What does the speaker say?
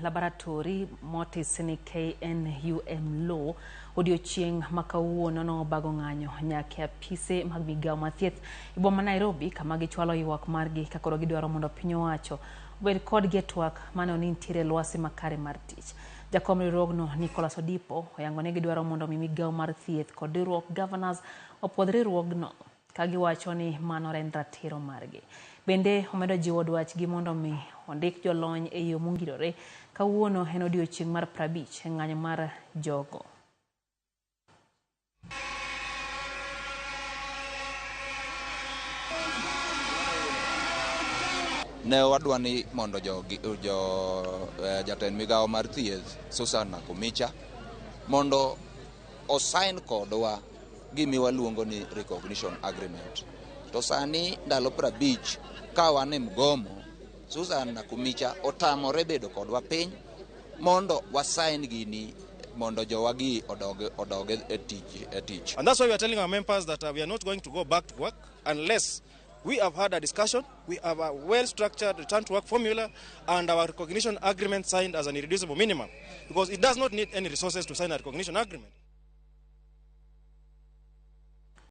laboratory motis ni KNUMLO odiochieng' makawuono no obago ng'anyo nyaka apise mag migao mathieth e boma Nairobi kama gichwalo ywak margi kakoro gidwaro mondo piny owacho obed kodgi e twak mane nitiere lwasi makare mar tich. Jakom riwruogno Nicholas Odipo oyango ni gidwaro mondo migao mar thieth kod riwruok governors opuodh riwruogno ka giwacho ni mano en ratiro margi. Bende omedo jiwo dwachgi mondo mi ondik jolony e yo mongirore kawuono en odiochieng' mar 50 e ng'anyo mar jogo. Ne wadwani mondo jatend migao mar thieth Susan Nakumicha mondo osign kodwa gimiwa luongo ni recognition agreement. To sani ndalo 50 ka wan e mgomo, Susan Nakumicha otamore bedo kodwa piny mondo wasign gini mondo jowagi odoge e tich. And that's why we are telling our members that we are not going to go back to work unless we have had a discussion, we have a well-structured return to work formula, and our recognition agreement signed as an irreducible minimum, because it does not need any resources to sign a recognition agreement.